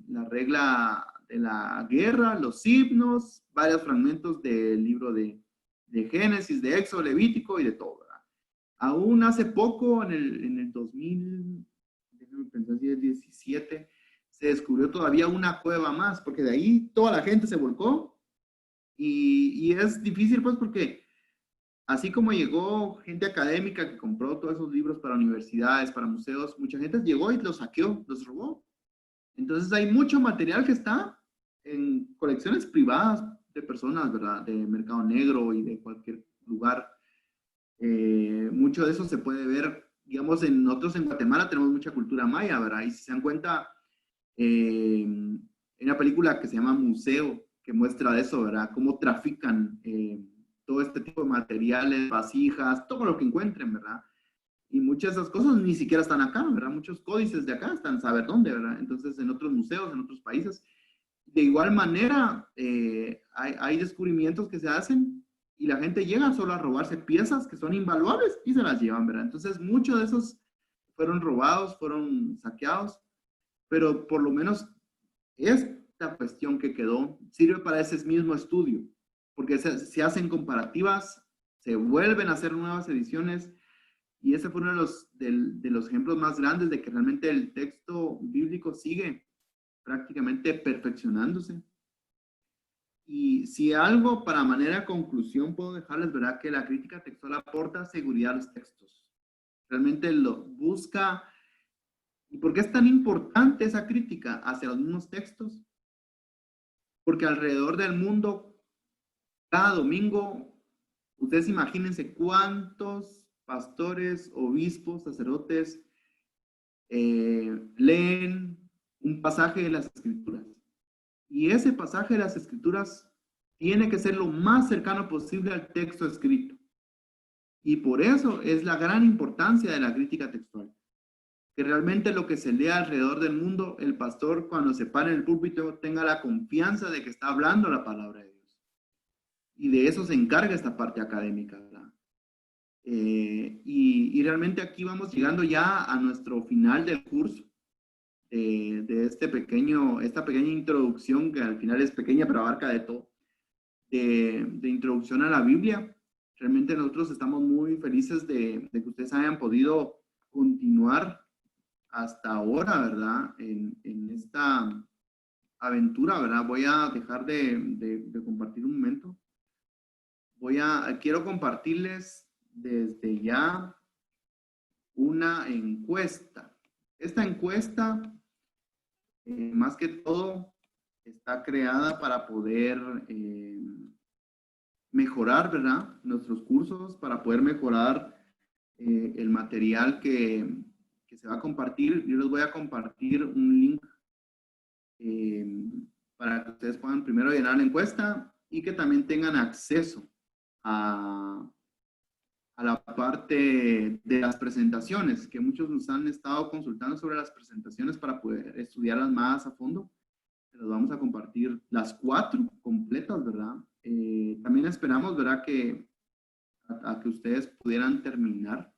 la regla de la guerra, los himnos, varios fragmentos del libro de Génesis, de Éxodo, Levítico y de todo, ¿verdad? Aún hace poco, en el 2000, déjame pensar si es 17, se descubrió todavía una cueva más, porque de ahí toda la gente se volcó y es difícil, pues, porque así como llegó gente académica que compró todos esos libros para universidades, para museos, mucha gente llegó y los saqueó, los robó. Entonces hay mucho material que está en colecciones privadas de personas, ¿verdad? De mercado negro y de cualquier lugar. Mucho de eso se puede ver, digamos, nosotros en Guatemala tenemos mucha cultura maya, ¿verdad? Y si se dan cuenta, hay una película que se llama Museo, que muestra eso, ¿verdad? Cómo trafican todo este tipo de materiales, vasijas, todo lo que encuentren, ¿verdad? Y muchas de esas cosas ni siquiera están acá, ¿verdad? Muchos códices de acá están saber dónde, ¿verdad? Entonces, en otros museos, en otros países. De igual manera, hay descubrimientos que se hacen y la gente llega solo a robarse piezas que son invaluables y se las llevan, ¿verdad? Entonces, muchos de esos fueron robados, fueron saqueados, pero por lo menos esta cuestión que quedó sirve para ese mismo estudio, porque se hacen comparativas, se vuelven a hacer nuevas ediciones, y ese fue uno de los ejemplos más grandes de que realmente el texto bíblico sigue prácticamente perfeccionándose. Y si algo para manera de conclusión puedo dejarles, ¿verdad? Que la crítica textual aporta seguridad a los textos. Realmente lo busca. ¿Y por qué es tan importante esa crítica hacia los mismos textos? Porque alrededor del mundo, cada domingo, ustedes imagínense cuántos pastores, obispos, sacerdotes leen un pasaje de las Escrituras. Y ese pasaje de las Escrituras tiene que ser lo más cercano posible al texto escrito. Y por eso es la gran importancia de la crítica textual. Que realmente lo que se lea alrededor del mundo, el pastor cuando se pare en el púlpito tenga la confianza de que está hablando la palabra de Dios. Y de eso se encarga esta parte académica, ¿verdad? Y realmente aquí vamos llegando ya a nuestro final del curso, de esta pequeña introducción, que al final es pequeña pero abarca de todo, de introducción a la Biblia. Realmente nosotros estamos muy felices de que ustedes hayan podido continuar hasta ahora, ¿verdad? En esta aventura, ¿verdad? Voy a dejar de compartir un momento. Quiero compartirles desde ya una encuesta. Esta encuesta, más que todo, está creada para poder mejorar, ¿verdad? Nuestros cursos, para poder mejorar el material que se va a compartir. Yo les voy a compartir un link para que ustedes puedan primero llenar la encuesta y que también tengan acceso a la parte de las presentaciones, que muchos nos han estado consultando sobre las presentaciones para poder estudiarlas más a fondo. Las vamos a compartir las 4 completas, ¿verdad? También esperamos, ¿verdad? Que a que ustedes pudieran terminar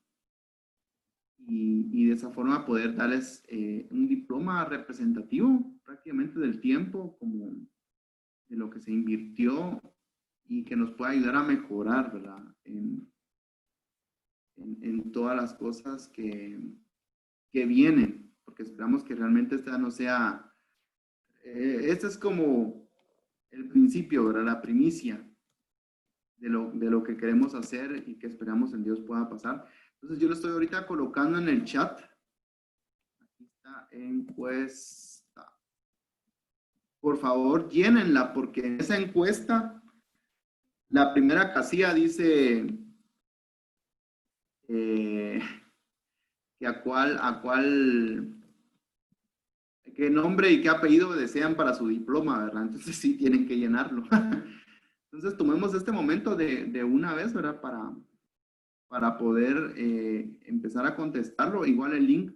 y de esa forma poder darles un diploma representativo prácticamente del tiempo, como de lo que se invirtió y que nos pueda ayudar a mejorar, ¿verdad? En todas las cosas que vienen, porque esperamos que realmente esta no sea, esta es como el principio, ¿verdad? La primicia de lo que queremos hacer y que esperamos en Dios pueda pasar. Entonces yo lo estoy ahorita colocando en el chat. Aquí está encuesta. Por favor, llénenla, porque en esa encuesta, la primera casilla dice que qué nombre y qué apellido desean para su diploma, ¿verdad? Entonces sí tienen que llenarlo. Entonces tomemos este momento de una vez, ¿verdad? Para poder empezar a contestarlo. Igual el link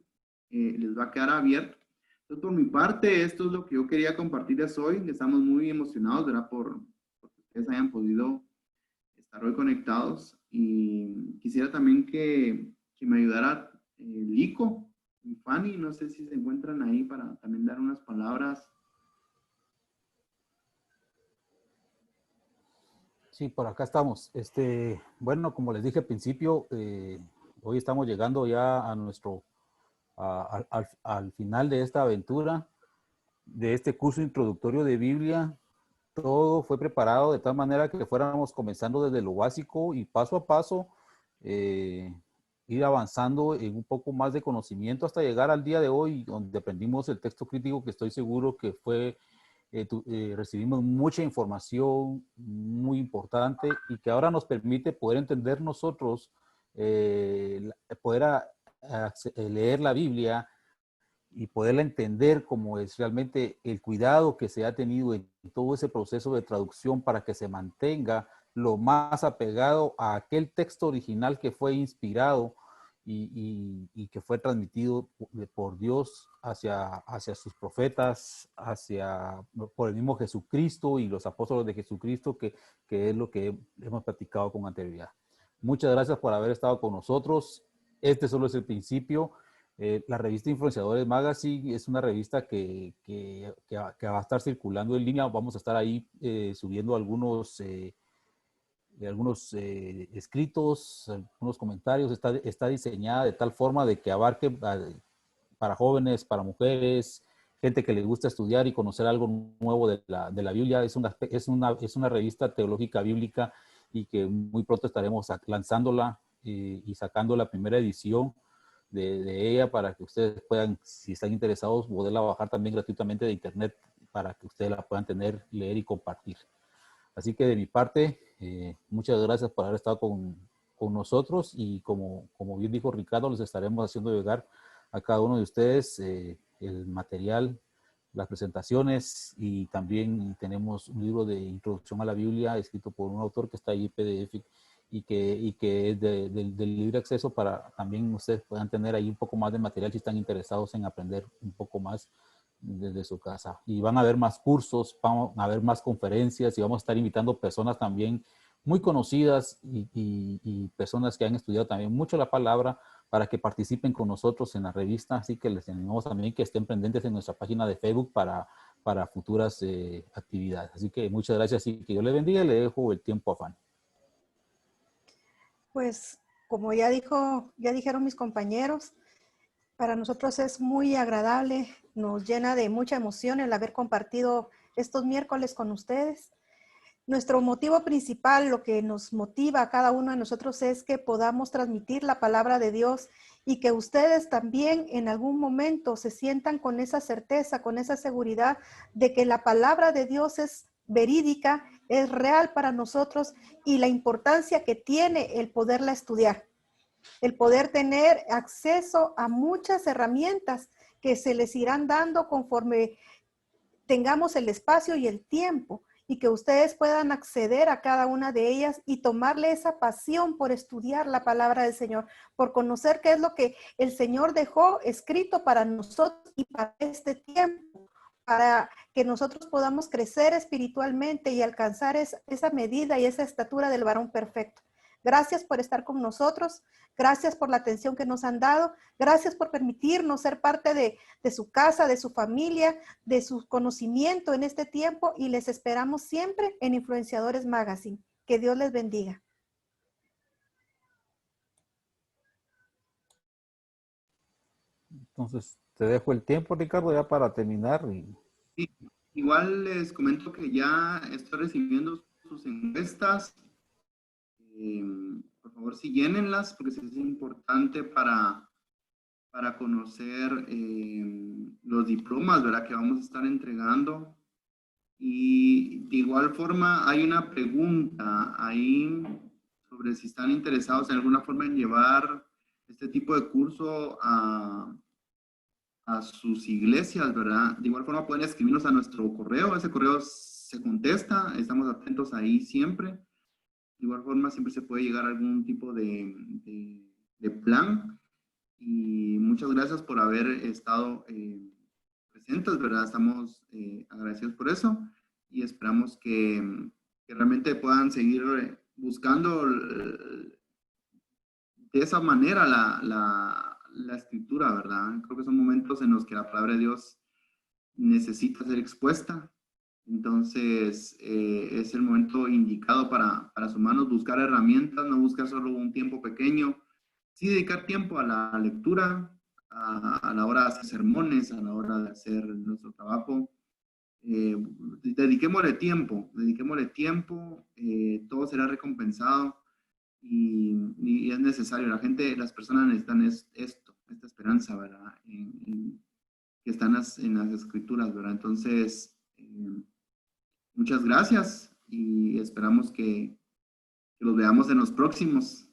les va a quedar abierto. Entonces, por mi parte, esto es lo que yo quería compartirles hoy. Estamos muy emocionados, ¿verdad? Porque ustedes hayan podido estar hoy conectados. Y quisiera también que me ayudara Lico y Fanny. No sé si se encuentran ahí para también dar unas palabras. Sí, por acá estamos. Bueno, como les dije al principio, hoy estamos llegando ya a al final de esta aventura, de este curso introductorio de Biblia. Todo fue preparado de tal manera que fuéramos comenzando desde lo básico y paso a paso eh, ir avanzando en un poco más de conocimiento hasta llegar al día de hoy, donde aprendimos el texto crítico, que estoy seguro que recibimos mucha información muy importante y que ahora nos permite poder entender nosotros, poder leer la Biblia y poderla entender como es realmente el cuidado que se ha tenido en todo ese proceso de traducción para que se mantenga lo más apegado a aquel texto original que fue inspirado y que fue transmitido por Dios hacia sus profetas, por el mismo Jesucristo y los apóstoles de Jesucristo, que es lo que hemos platicado con anterioridad. Muchas gracias por haber estado con nosotros. Este solo es el principio. La revista Influenciadores Magazine es una revista que va a estar circulando en línea. Vamos a estar ahí subiendo algunos escritos, algunos comentarios. Está diseñada de tal forma de que abarque para jóvenes, para mujeres, gente que les gusta estudiar y conocer algo nuevo de la Biblia. Es una revista teológica bíblica y que muy pronto estaremos lanzándola y sacando la primera edición de ella para que ustedes puedan, si están interesados, poderla bajar también gratuitamente de internet para que ustedes la puedan tener, leer y compartir. Así que de mi parte, muchas gracias por haber estado con nosotros y como bien dijo Ricardo, les estaremos haciendo llegar a cada uno de ustedes el material, las presentaciones y también tenemos un libro de introducción a la Biblia escrito por un autor que está ahí en PDF y que es del libre acceso para también ustedes puedan tener ahí un poco más de material si están interesados en aprender un poco más desde su casa. Y van a haber más cursos, van a haber más conferencias y vamos a estar invitando personas también muy conocidas y personas que han estudiado también mucho la palabra para que participen con nosotros en la revista. Así que les animamos también que estén pendientes en nuestra página de Facebook para futuras actividades. Así que muchas gracias y que Dios les bendiga y le dejo el tiempo a Fanny. Pues como ya dijeron mis compañeros, para nosotros es muy agradable, nos llena de mucha emoción el haber compartido estos miércoles con ustedes. Nuestro motivo principal, lo que nos motiva a cada uno de nosotros es que podamos transmitir la palabra de Dios y que ustedes también en algún momento se sientan con esa certeza, con esa seguridad de que la palabra de Dios es verídica, es real para nosotros y la importancia que tiene el poderla estudiar, el poder tener acceso a muchas herramientas que se les irán dando conforme tengamos el espacio y el tiempo y que ustedes puedan acceder a cada una de ellas y tomarle esa pasión por estudiar la palabra del Señor, por conocer qué es lo que el Señor dejó escrito para nosotros y para este tiempo, para que nosotros podamos crecer espiritualmente y alcanzar esa medida y esa estatura del varón perfecto. Gracias por estar con nosotros. Gracias por la atención que nos han dado. Gracias por permitirnos ser parte de su casa, de su familia, de su conocimiento en este tiempo y les esperamos siempre en Influenciadores Magazine. Que Dios les bendiga. Entonces, te dejo el tiempo, Ricardo, ya para terminar. Sí. Igual les comento que ya estoy recibiendo sus encuestas. Por favor, sí, llénenlas, porque sí es importante para conocer los diplomas, ¿verdad? Que vamos a estar entregando. Y de igual forma, hay una pregunta ahí sobre si están interesados en alguna forma en llevar este tipo de curso a sus iglesias, ¿verdad? De igual forma pueden escribirnos a nuestro correo, ese correo se contesta, estamos atentos ahí siempre. De igual forma siempre se puede llegar a algún tipo de plan. Y muchas gracias por haber estado presentes, ¿verdad? Estamos agradecidos por eso y esperamos que realmente puedan seguir buscando de esa manera la escritura, ¿verdad? Creo que son momentos en los que la palabra de Dios necesita ser expuesta. Entonces, es el momento indicado para los humanos buscar herramientas, no buscar solo un tiempo pequeño, sí dedicar tiempo a la lectura, a la hora de hacer sermones, a la hora de hacer nuestro trabajo. Dediquémosle tiempo, todo será recompensado y es necesario. Las personas necesitan esta esperanza, ¿verdad? Que están en las escrituras, ¿verdad? Entonces, muchas gracias y esperamos que los veamos en los próximos.